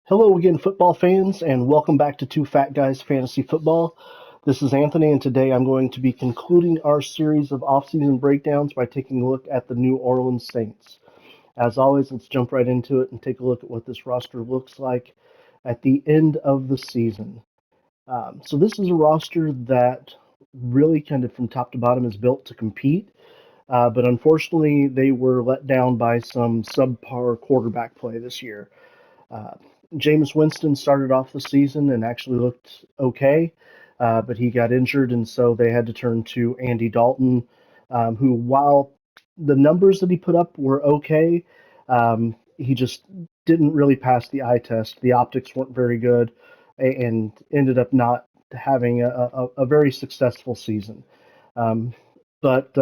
Hello again, football fans, and welcome back to Two Fat Guys Fantasy Football. This is Anthony, and today I'm going to be concluding our series of offseason breakdowns by taking a look at the New Orleans Saints. As always, let's jump right into it and take a look at what this roster looks like at the end of the season. So this is a roster that really kind of from top to bottom is built to compete, but unfortunately they were let down by some subpar quarterback play this year. Uh, Jameis Winston started off the season and actually looked okay, but he got injured, and so they had to turn to Andy Dalton, who, while the numbers that he put up were okay, he just didn't really pass the eye test. The optics weren't very good, and ended up not having a very successful season. Um, but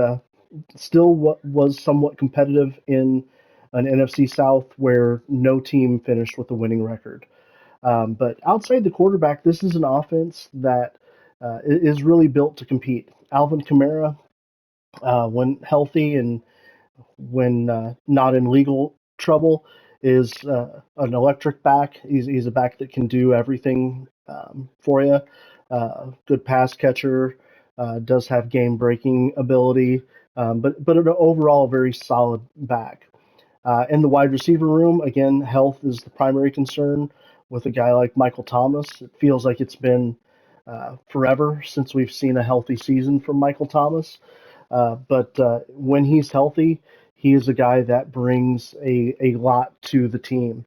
still was somewhat competitive in an NFC South where no team finished with a winning record. But outside the quarterback, this is an offense that is really built to compete. Alvin Kamara, when healthy and when not in legal trouble, is an electric back. He's a back that can do everything for you. Good pass catcher, does have game breaking ability, but an overall very solid back. In the wide receiver room, again, health is the primary concern with a guy like Michael Thomas. It feels like it's been forever since we've seen a healthy season from Michael Thomas. But when he's healthy, he is a guy that brings a lot to the team.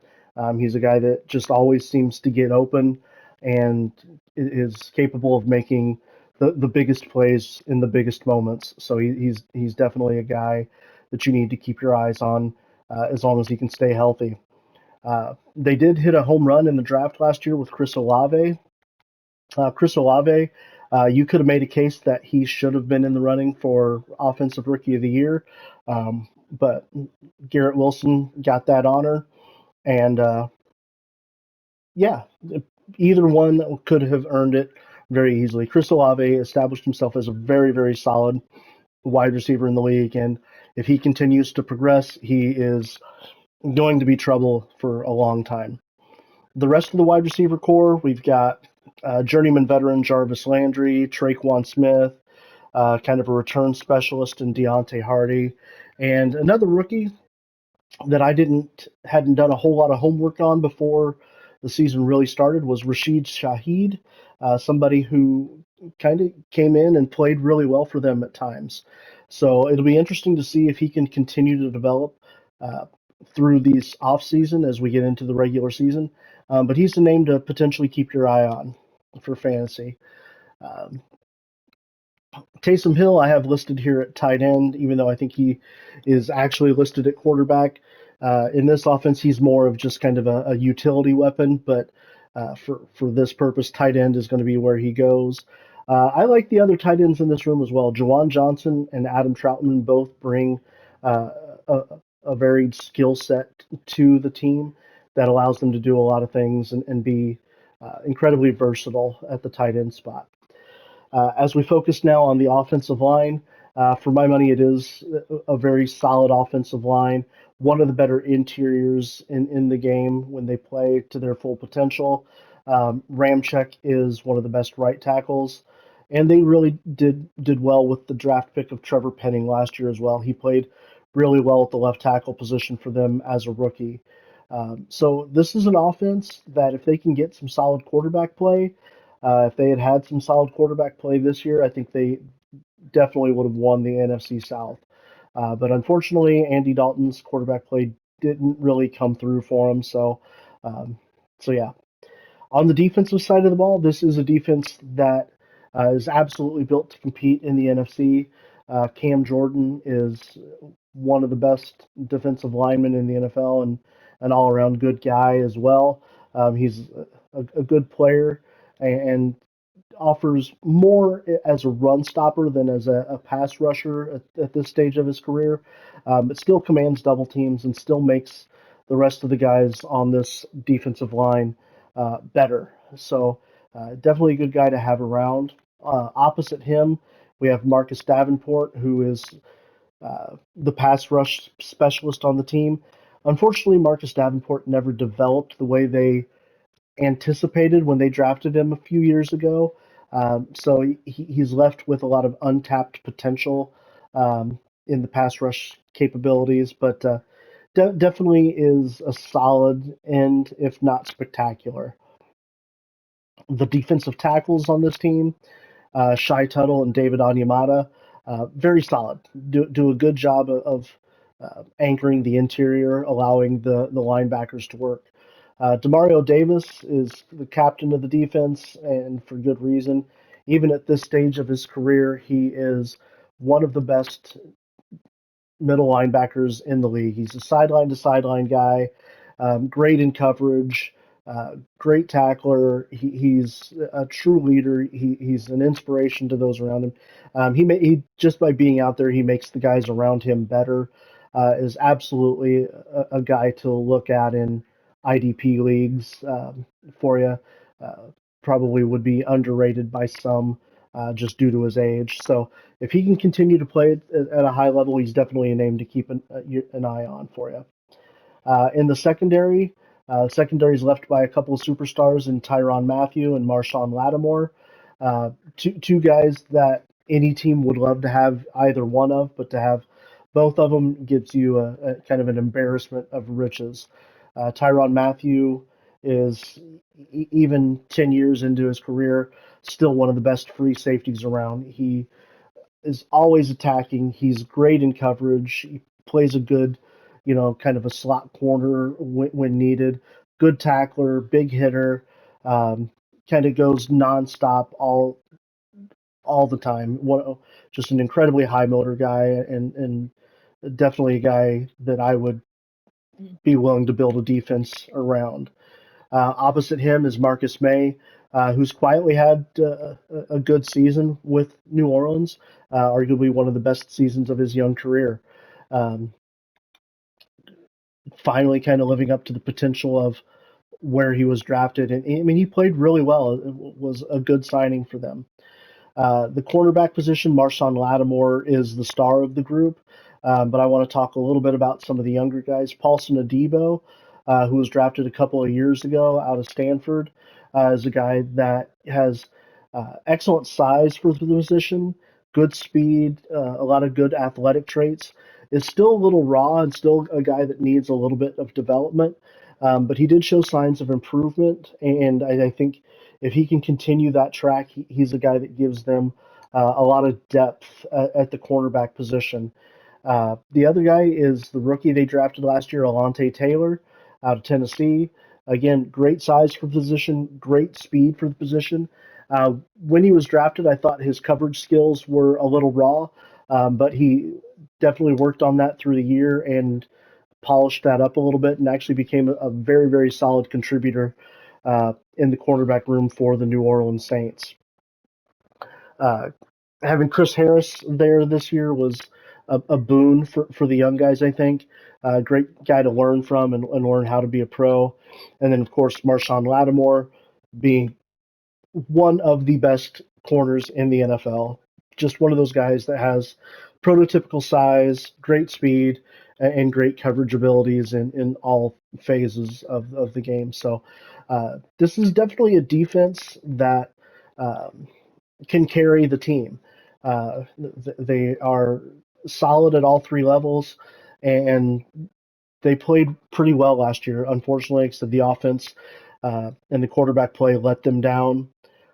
He's a guy that just always seems to get open and is capable of making the biggest plays in the biggest moments. So he's definitely a guy that you need to keep your eyes on as long as he can stay healthy. They did hit a home run in the draft last year with Chris Olave. Chris Olave, you could have made a case that he should have been in the running for Offensive Rookie of the Year, but Garrett Wilson got that honor. And yeah, either one could have earned it very easily. Chris Olave established himself as a very, very solid wide receiver in the league. And if he continues to progress, he is going to be trouble for a long time. The rest of the wide receiver core, we've got journeyman veteran Jarvis Landry, Traquan Smith, kind of a return specialist in Deontay Hardy, and another rookie that I hadn't done a whole lot of homework on before the season really started was Rashid Shaheed, somebody who kind of came in and played really well for them at times. So it'll be interesting to see if he can continue to develop uh, through these off season as we get into the regular season. But he's a name to potentially keep your eye on for fantasy. Um, Taysom Hill, I have listed here at tight end, even though I think he is actually listed at quarterback. In this offense, he's more of just kind of a utility weapon, but for this purpose, tight end is going to be where he goes. I like the other tight ends in this room as well. Jawan Johnson and Adam Troutman both bring uh, a, a varied skill set to the team that allows them to do a lot of things and be incredibly versatile at the tight end spot. As we focus now on the offensive line, for my money, it is a very solid offensive line. One of the better interiors in the game when they play to their full potential. Ramczyk is one of the best right tackles, and they really did well with the draft pick of Trevor Penning last year as well. He played really well at the left tackle position for them as a rookie. So this is an offense that if they can get some solid quarterback play, if they had had some solid quarterback play this year, I think they definitely would have won the NFC South. But unfortunately, Andy Dalton's quarterback play didn't really come through for him. Um, so yeah. On the defensive side of the ball, this is a defense that is absolutely built to compete in the NFC. Cam Jordan is one of the best defensive linemen in the NFL and an all-around good guy as well. He's a good player and offers more as a run stopper than as a pass rusher at this stage of his career, but still commands double teams and still makes the rest of the guys on this defensive line better. So definitely a good guy to have around. Opposite him, we have Marcus Davenport, who is the pass rush specialist on the team. Unfortunately, Marcus Davenport never developed the way they anticipated when they drafted him a few years ago. So he's left with a lot of untapped potential in the pass rush capabilities, but definitely is a solid end, if not spectacular. The defensive tackles on this team, Shai Tuttle and David Onyemata, very solid. Do a good job anchoring the interior, allowing the linebackers to work. Demario Davis is the captain of the defense, and for good reason. Even at this stage of his career, he is one of the best middle linebackers in the league. He's a sideline to sideline guy, great in coverage, great tackler. He's a true leader. He's an inspiration to those around him. He just by being out there, he makes the guys around him better. Is absolutely a guy to look at in IDP leagues for you. Uh, Probably would be underrated by some just due to his age. So if he can continue to play at a high level, he's definitely a name to keep an eye on for you. In the secondary is left by a couple of superstars in Tyrann Mathieu and Marshawn Lattimore. Two guys that any team would love to have either one of, but to have both of them gives you a kind of an embarrassment of riches. Tyrann Mathieu is even 10 years into his career, still one of the best free safeties around. He is always attacking. He's great in coverage. He plays a good, kind of a slot corner when needed. Good tackler, big hitter. Kind of goes nonstop all the time. Just an incredibly high motor guy, and definitely a guy that I would be willing to build a defense around. Opposite him is Marcus May, who's quietly had a good season with New Orleans, arguably one of the best seasons of his young career. Um, Finally, kind of living up to the potential of where he was drafted. And I mean, he played really well. It was a good signing for them. The cornerback position, Marshawn Lattimore is the star of the group, but I want to talk a little bit about some of the younger guys. Paulson Adebo, who was drafted a couple of years ago out of Stanford, is a guy that has excellent size for the position, good speed, a lot of good athletic traits. Is still a little raw and still a guy that needs a little bit of development, but he did show signs of improvement, and I think if he can continue that track, he's a guy that gives them a lot of depth at the cornerback position. The other guy is the rookie they drafted last year, Alontae Taylor, out of Tennessee. Again, great size for the position, great speed for the position. When he was drafted, I thought his coverage skills were a little raw, but he definitely worked on that through the year and polished that up a little bit and actually became a very, very solid contributor in the cornerback room for the New Orleans Saints. Uh, Having Chris Harris there this year was a boon for the young guys, I think. Great guy to learn from and learn how to be a pro. And then, of course, Marshawn Lattimore being one of the best corners in the NFL. Just one of those guys that has prototypical size, great speed, and great coverage abilities in all phases of the game. So this is definitely a defense that can carry the team. They are solid at all three levels, and they played pretty well last year. Unfortunately, except the offense and the quarterback play let them down.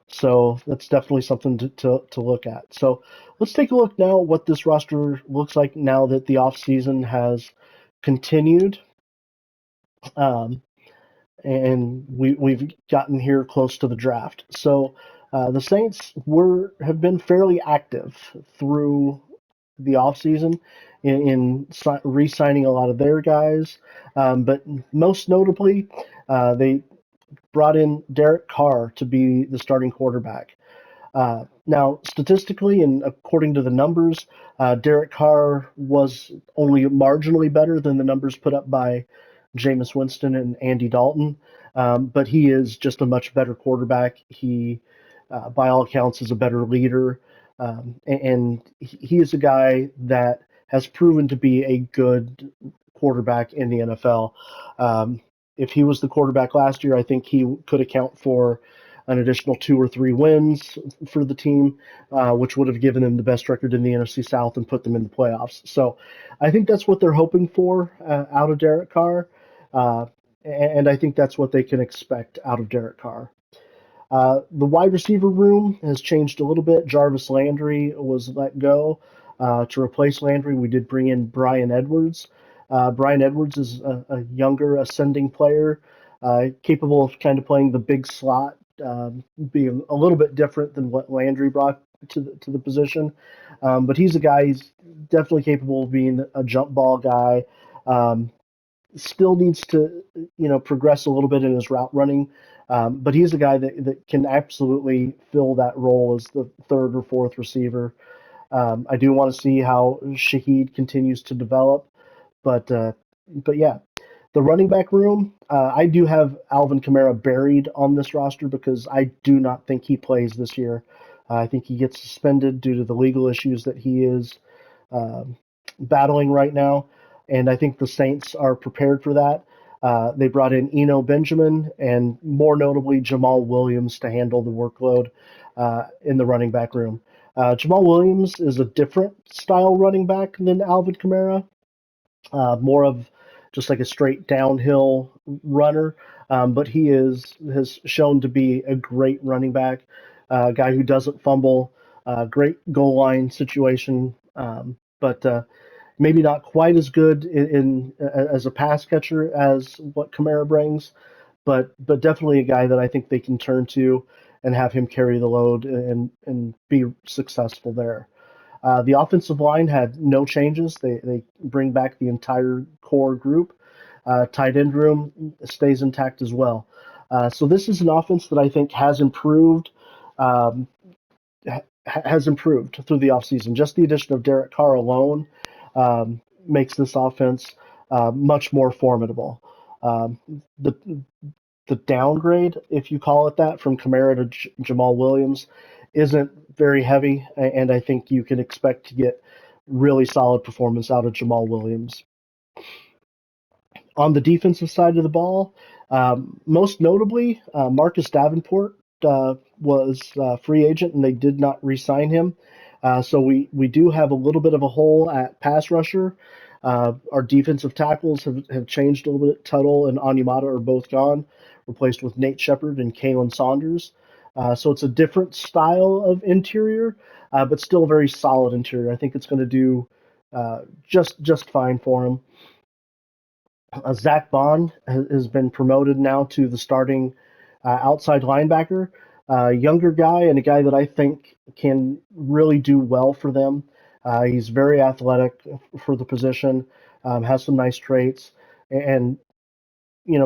So that's definitely something to look at. So let's take a look now at what this roster looks like now that the offseason has continued. Um, and we've gotten here close to the draft. So the Saints have been fairly active through the offseason in re-signing a lot of their guys, but most notably, they brought in Derek Carr to be the starting quarterback. Now, statistically and according to the numbers, Derek Carr was only marginally better than the numbers put up by Jameis Winston and Andy Dalton, but he is just a much better quarterback. He, by all accounts, is a better leader, and he is a guy that has proven to be a good quarterback in the NFL. Um, if he was the quarterback last year, I think he could account for an additional 2 or 3 wins for the team, which would have given them the best record in the NFC South and put them in the playoffs. So I think that's what they're hoping for out of Derek Carr, uh, and I think that's what they can expect out of Derek Carr. The wide receiver room has changed a little bit. Jarvis Landry was let go. To replace Landry, we did bring in Brian Edwards. Brian Edwards is a younger, ascending player, capable of kind of playing the big slot, being a little bit different than what Landry brought to the position. But he's a guy, he's definitely capable of being a jump ball guy. Um, Still needs to progress a little bit in his route running, but he's a guy that can absolutely fill that role as the third or fourth receiver. I do want to see how Shaheed continues to develop, but yeah, the running back room, I do have Alvin Kamara buried on this roster because I do not think he plays this year. I think he gets suspended due to the legal issues that he is um battling right now, and I think the Saints are prepared for that. They brought in Eno Benjamin and, more notably, Jamal Williams to handle the workload in the running back room. Jamal Williams is a different style running back than Alvin Kamara, more of just like a straight downhill runner. But he has shown to be a great running back, a guy who doesn't fumble, great goal line situation, but maybe not quite as good as a pass catcher as what Kamara brings, but definitely a guy that I think they can turn to and have him carry the load and be successful there. The offensive line had no changes. They bring back the entire core group. Tight end room stays intact as well. So this is an offense that I think um, has improved through the offseason. Just the addition of Derek Carr alone makes this offense much more formidable. Um, the the downgrade, if you call it that, from Kamara to Jamal Williams isn't very heavy, and I think you can expect to get really solid performance out of Jamal Williams. On the defensive side of the ball, most notably, Marcus Davenport was a free agent, and they did not re-sign him. So we do have a little bit of a hole at pass rusher. Our defensive tackles have changed a little bit. Tuttle and Onyemata are both gone, replaced with Nate Shepard and Kalen Saunders. So it's a different style of interior, but still a very solid interior. I think it's going to do just fine for him. Zach Bond has been promoted now to the starting outside linebacker. Younger guy and a guy that I think can really do well for them. He's very athletic for the position, has some nice traits, and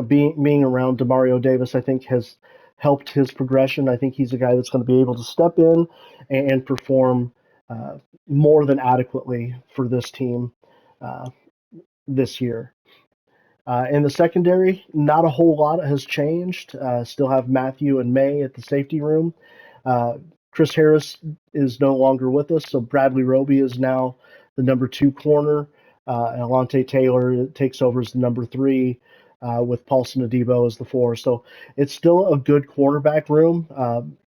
being around Demario Davis, I think has helped his progression. I think he's a guy that's going to be able to step in and perform uh, more than adequately for this team uh, this year. In the secondary, not a whole lot has changed. Still have Matthew and May at the safety room. Uh, Chris Harris is no longer with us, so Bradley Roby is now the number 2 corner. And Alante Taylor takes over as the number 3, with Paulson Adebo as the 4. So it's still a good cornerback room.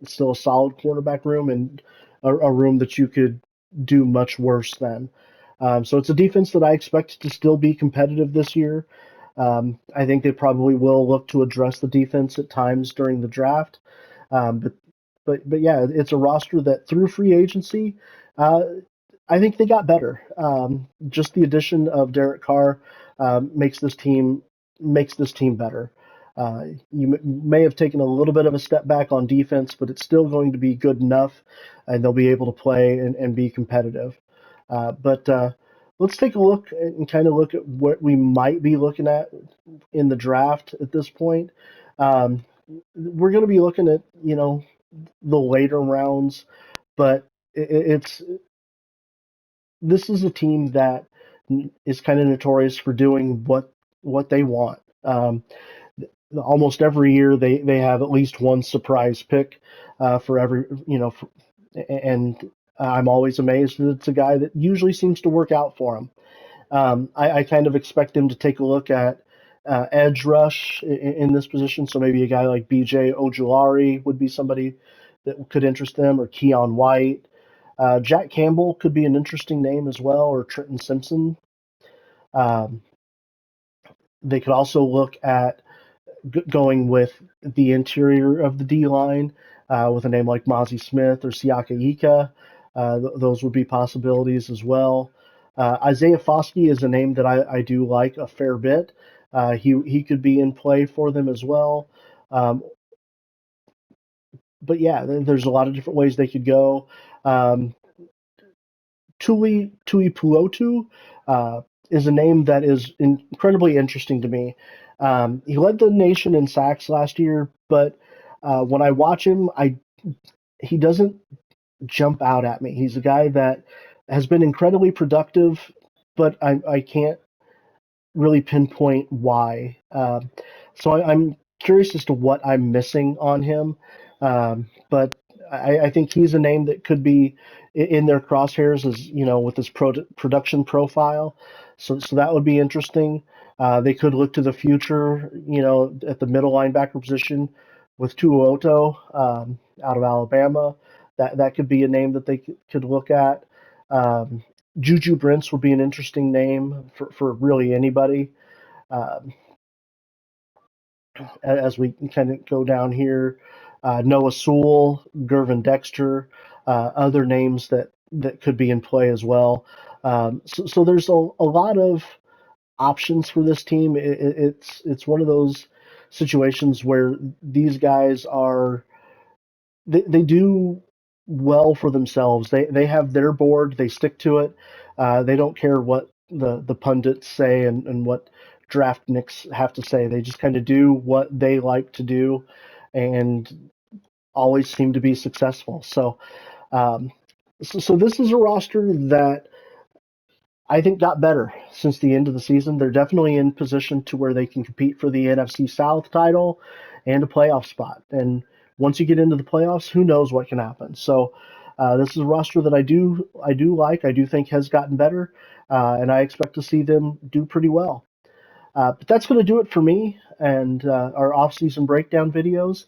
It's still a solid cornerback room, and a room that you could do much worse than. So it's a defense that I expect to still be competitive this year. I think they probably will look to address the defense at times during the draft. Um, but but yeah, it's a roster that through free agency, uh, I think they got better. Just the addition of Derek Carr makes this team better. You may have taken a little bit of a step back on defense, but it's still going to be good enough, and they'll be able to play and be competitive. But let's take a look and kind of look at what we might be looking at in the draft at this point. Um, we're going to be looking at the later rounds, but it's this is a team that is kind of notorious for doing what they want. Almost every year they have at least one surprise pick for every and I'm always amazed that it's a guy that usually seems to work out for him. I kind of expect them to take a look at edge rush in this position. So maybe a guy like BJ Ojulari would be somebody that could interest them, or Keon White. Jack Campbell could be an interesting name as well, or Trenton Simpson. Um, they could also look at going with the interior of the D line with a name like Mozzie Smith or Siaka Ika. Those would be possibilities as well. Isaiah Foskey is a name that I do like a fair bit. He could be in play for them as well. Um, but yeah, there's a lot of different ways they could go. Um, Tui Puotu is a name that is incredibly interesting to me. He led the nation in sacks last year, but when I watch him, he doesn't jump out at me. He's a guy that has been incredibly productive, but I can't really pinpoint why. So I'm curious as to what I'm missing on him. But I think he's a name that could be in their crosshairs, as with his production profile. So that would be interesting. They could look to the future, at the middle linebacker position with Tuoto out of Alabama. That could be a name that they could look at. Um, Juju Brents would be an interesting name for really anybody. Um, as we kind of go down here, Noah Sewell, Gervin Dexter, other names that could be in play as well. So there's a lot of options for this team. It's one of those situations where these guys they do well for themselves. They have their board. They stick to it. They don't care what the pundits say and what draft nicks have to say. They just kind of do what they like to do, and always seem to be successful. Um, so this is a roster that I think got better since the end of the season. They're definitely in position to where they can compete for the NFC South title and a playoff spot. And once you get into the playoffs, who knows what can happen. So this is a roster that I do like. I do think has gotten better, and I expect to see them do pretty well. But that's going to do it for me and our off-season breakdown videos.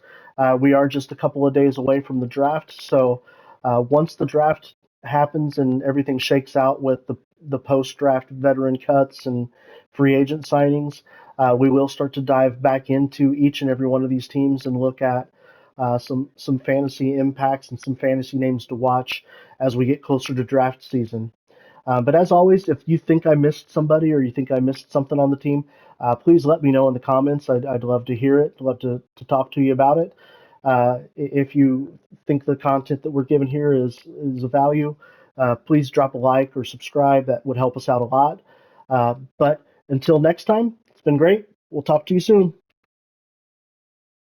We are just a couple of days away from the draft, so once the draft happens and everything shakes out with the post-draft veteran cuts and free agent signings, we will start to dive back into each and every one of these teams and look at some fantasy impacts and some fantasy names to watch as we get closer to draft season. But as always, if you think I missed somebody or you think I missed something on the team, please let me know in the comments. I'd love to hear it. I'd love to talk to you about it. If you think the content that we're giving here is of value, please drop a like or subscribe. That would help us out a lot. But until next time, it's been great. We'll talk to you soon.